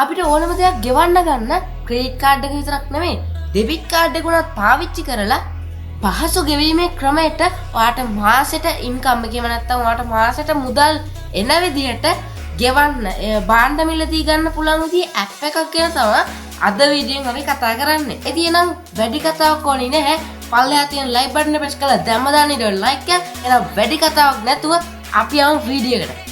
අපිට ඕනම දෙයක් ගෙවන්න ගන්න ක්‍රෙඩිට් කාඩ් එක විතරක් නෙමෙයි ඩෙබිට් කාඩ් එක උනත් පාවිච්චි කරලා පහසු ගෙවීමේ ක්‍රමයට ඔයාට මාසෙට ඉන්කම් එකේම නැත්තම් ඔයාට මාසෙට මුදල් එන විදිහට ගෙවන්න භාණ්ඩ මිලදී ගන්න පුළුවන් විදිහේ ඇප් එකක් ගැන තමයි අද වීඩියෝෙන් අපි කතා කරන්නේ. ඉතින් එනම් වැඩි කතාවක් ඕනේ නැහැ. පල්ලෙහා තියෙන ලයික් බටන් එක ප්‍රෙස් කරලා දැම්ම දාන්න ඉතින් ලයික් එක. එනම් වැඩි කතාවක් නැතුව අපි යමු වීඩියෝ එකට.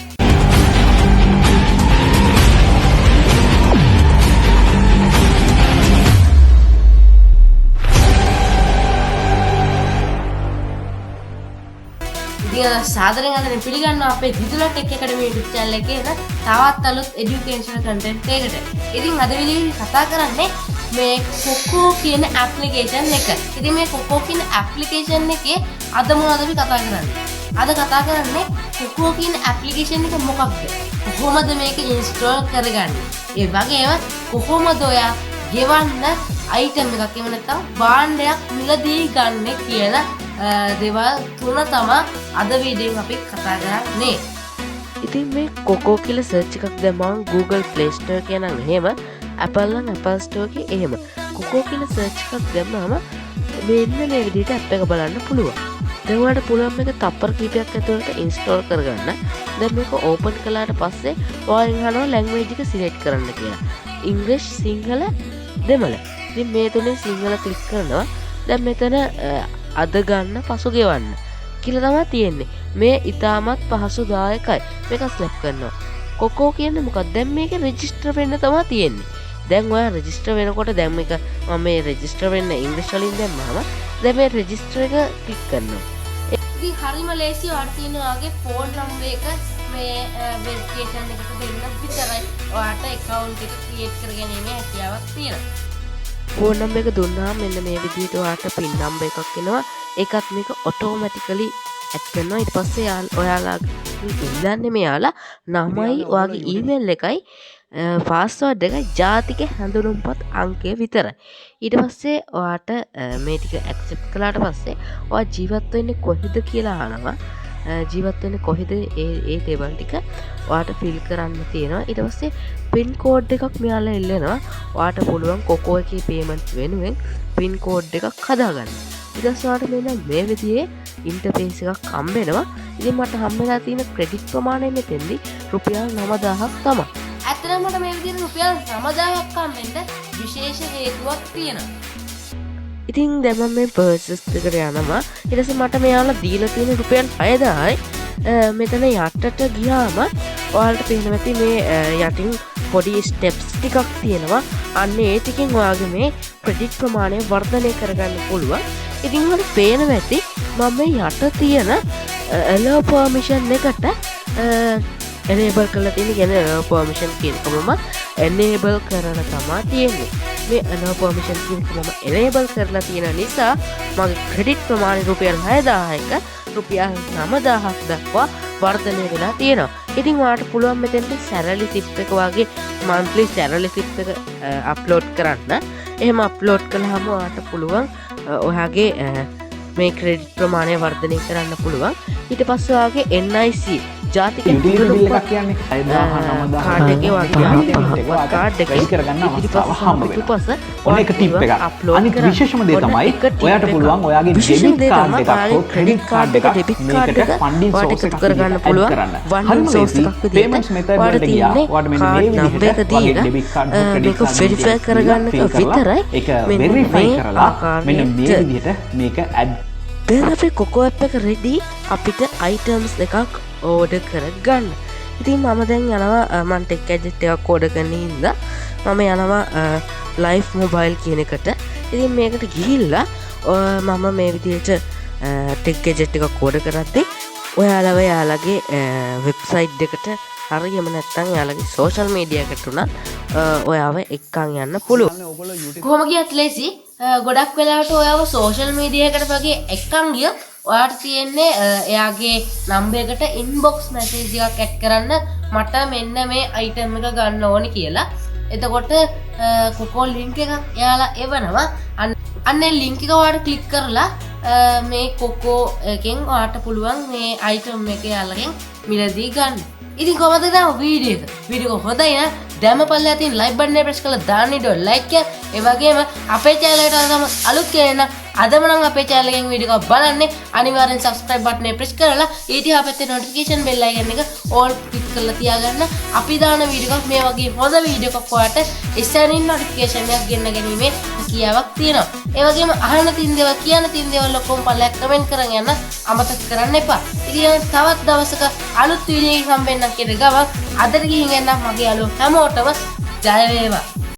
සාදරයෙන් අදගෙන පිළිගන්නවා අපේ දිදුල ටෙක් ඇකඩමි YouTube channel එකේ එන තවත් අලුත් educational content එකකට. ඉතින් අද වීඩියෝවේ කතා කරන්නේ මේ කොකෝ කියන application එක. ඉතින් මේ කොකෝ කියන application එකේ අද මොනවද අපි කතා කරන්නේ? අද කතා කරන්නේ කොකෝ කියන application එක මොකක්ද? කොහොමද මේක install කරගන්නේ? ඒ වගේම කොහොමද ඔයා ගෙවන්න item එකක් එහෙම නැත්නම් භාණ්ඩයක් මිලදී ගන්න කියන දේවල් තුන තමයි අද වීඩියෝෙන් අපි කතා කරන්නේ. ඉතින් මේ කොකෝ කියලා සර්ච් එකක් දැම්මම Google Play Store එක නම් එහෙම Apple නම් Apple Store එකේ එහෙම කොකෝ කියලා සර්ච් එකක් දැම්මම මෙන්න මේ විදිහට app එක බලන්න පුළුවන්. දැන් ඔයාලට පුළුවන් මේක තප්පර කීපයක් ඇතුළත install කරගන්න. දැන් මේක open කළාට පස්සේ ඔයාලෙන් අහනවා language එක select කරන්න කියලා. English, සිංහල, දෙමළ. ඉතින් මේ තුනේ සිංහල click කරනවා. දැන් මෙතන අද ගන්න පසු ගෙවන්න කියලා තමයි තියෙන්නේ. මේ ඉතාමත් පහසුදායකයි. මේක ස්ලැප් කරනවා. කොකෝ කියන්නේ මොකක්ද? දැන් මේක රෙජිස්ටර් වෙන්න තමයි තියෙන්නේ. දැන් ඔයා රෙජිස්ටර් වෙනකොට දැන් මේක මම මේ රෙජිස්ටර් වෙන්න ඉංග්‍රීසි වලින් දැම්මම දැන් මේ රෙජිස්ටර් එක ක්ලික් කරනවා. ඉතින් හරිම ලේසි ඔයාට තියෙන ඔයාගේ ෆෝන් නම්බර් එක මේ වෙරිෆිකේෂන් එකට දෙන්න විතරයි. ඔයාට account එක ක්‍රියේට් කරගැනීමේ හැකියාවක් තියෙනවා. ෆෝන් නම්බර් එක දුන්නාම මෙන්න මේ විදිහට ඔයාට පින් නම්බර් එකක් එනවා. ඒකත් මේක ඔටෝමැටිකලි ඇඩ් කරනවා. ඊට පස්සේ ඔයාලාගේ ඉල්ලන්නේ මෙයාලා නමයි ඔයාගේ ඊමේල් එකයි පාස්වර්ඩ් එකයි ජාතික හැඳුනුම්පත් අංකය විතරයි. ඊට පස්සේ ඔයාට මේ ටික ඇක්සෙප්ට් කළාට පස්සේ ඔයා ජීවත් වෙන්නේ කොහෙද කියලා අහනවා. ජීවත් වෙන්නේ කොහෙද ඒ දේවල් ටික ඔයාට ෆිල් කරන්න තියෙනවා. ඊට පස්සේ පින් කෝඩ් එකක් මෙයාලා ඉල්ලනවා. ඔයාට පුළුවන් කොකෝ එකේ පේමන්ට් වෙනුවෙන් පින් කෝඩ් එකක් හදාගන්න. ඊට පස්සේ ඔයාට මෙන්න මේ විදිහේ ඉන්ටර්ෆේස් එකක් හම්බ වෙනවා. ඉතින් මට හම්බ වෙලා තියෙන ක්‍රෙඩිට් ප්‍රමාණය මෙතෙන්දී රුපියල් 9000ක් තමයි. ඇත්තටම මට මේ විදිහට රුපියල් 9000ක් හම්බෙන්න විශේෂ හේතුවක් තියෙනවා. ඉතින් දැන් මම මේ පර්චේස් එකට යනවා. ඊට පස්සේ මට මෙයාලා දීලා තියෙන රුපියල් 6000යි. මෙතන යටට ගියාම ඔයාලට පේනවා ඇති මේ යටින් පොඩි ස්ටෙප්ස් ටිකක් තියෙනවා. අන්න ඒ ටිකෙන් ඔයාගේ මේ ක්‍රෙඩිට් ප්‍රමාණය වර්ධනය කරගන්න පුළුවන්. ඉතින් ඔයාලට පේනවා ඇති මම මේ යට තියෙන allow permission එකට enable කරලා තියෙන කියන්නේ allow permission කියනකම enable කරලා තමයි තියෙන්නේ. මේ allow permission කියනකම enable කරලා තියෙන නිසා මගේ ක්‍රෙඩිට් ප්‍රමාණය රුපියල් 6000ක රුපියල් 9000ක් දක්වා වර්ධනය වෙලා තියෙනවා. ඉතින් ඔයාලට පුළුවන් මෙතෙන්ට salary slip එක වගේ monthly salary slip එක upload කරන්න. එහෙම upload කළාම ඔයාලට පුළුවන් ඔයාගේ මේ ක්‍රෙඩිට් ප්‍රමාණය වර්ධනය කරන්න පුළුවන්. ඊට පස්සේ ඔයාගේ NIC ජාතික බිල් එකක් කියන්නේ 6000 කාඩ් එකේ වගේ කාඩ් එකේ කරගන්න අවස්ථාව හම්බ වෙනවා. ඔන්න එක ටිප් එකක්. අනිත් කරන්න. විශේෂම දේ ඔන්න තමයි එක tip ඔයාට එකක්. පුළුවන් ඔයාගේ විශේෂම ඩෙබිට් දේ කාඩ් තමයි එකක් හෝ ඔයාගේ ක්‍රෙඩිට් කාඩ් එකක් debit card මේකට එක ෆන්ඩින් ඔයාට සෝස් එකතු එකක් කරගන්න විදිහට පුළුවන්. add කරන්න. funding හරිම source ලේසි. එකක් විදිහට payments method ඔයාට වලට ගියා. තියෙන්නේ ඔයාට මෙන්න card මේ number එක විදිහට ඔයාගේ දීලා ඩෙබිට් කාඩ් හෝ මේක ක්‍රෙඩිට් කාඩ් verify කරගන්න එක විතරයි. ඒක මෙන්න වෙරිෆයි මේ කරලා මෙන්න මේ ආකාරයට විදිහට මේක add දැන් අපේ කොකෝ ඇප් එක රෙඩි අපිට අයිටම්ස් එකක් ඕඩර් කරගන්න. ඉතින් මම දැන් යනවා මම ටෙක් ගැජට් එකක් ඕඩර් කරන්න හින්දා මම යනවා ලයිෆ් මොබයිල් කියන එකට. ඉතින් මේකට ගිහිල්ලා මම මේ විදිහට ටෙක් ගැජට් එකක් ඕඩර් කරද්දී ඔයාලව යාලගේ වෙබ්සයිට් එකට හරියම නැත්තම් යාලගේ සෝෂල් මීඩියා එකට උනත් ඔයාව එක්කන් යන්න පුළුවන්. කොහොම ගියත් ලේසි ගොඩක් වෙලාවට ඔයාව සෝෂල් මීඩියා එකට වගේ එක්කන් ගියොත් ඔයාට තියෙන්නේ එයාගේ නම්බර් එකට ඉන්බොක්ස් මැසේජ් එකක් ඇඩ් කරන්න මට මෙන්න මේ අයිටම් එක ගන්න ඕනි කියලා. එතකොට කොකෝ ලින්ක් එකක් එයාලා එවනවා. අන්නේ ලින්ක් එක ඔයාලට ක්ලික් කරලා මේ කොකෝ එකෙන් ඔයාලට පුළුවන් මේ අයිටම් එක එයාලගෙන් මිලදී ගන්න. ඉතින් කොහොමද නේද වීඩියෝ එක හොඳයි නේ දැම පල්ලෙහා තියෙන ලයික් බටන් එක ප්‍රෙස් කරලා දාන්න ඊට ලයික් එක. ඒ වගේම අපේ channel එකට තම අලුත් කෙනෙක් අදම නම් අපේ channel එකෙන් වීඩියෝ එකක් බලන්නේ අනිවාර්යෙන් subscribe button එක press කරලා ඊට පැත්තේ notification bell icon එක all click කරලා තියාගන්න. අපි දාන වීඩියෝ එකක් මේ වගේ හොඳ වීඩියෝ එකක් ඔයාලට ඉස්සෙනින් notification එකක් ගෙන්න ගැනීමේ හැකියාවක් තියෙනවා. ඒ වගේම අහන්න තියෙන දේවල් කියන්න තියෙන දේවල් ඔක්කොම පල්ලෙහා කමෙන්ට් කරන් යන්න අමතක කරන්න එපා. ඉතින් තවත් දවසක අලුත් වීඩියෝ එකකින් හම්බෙන්නම් කියන ගමන් අදට ගිහින් එන්න මගේ යාළුවෝ හැමෝටම ජය වේවා.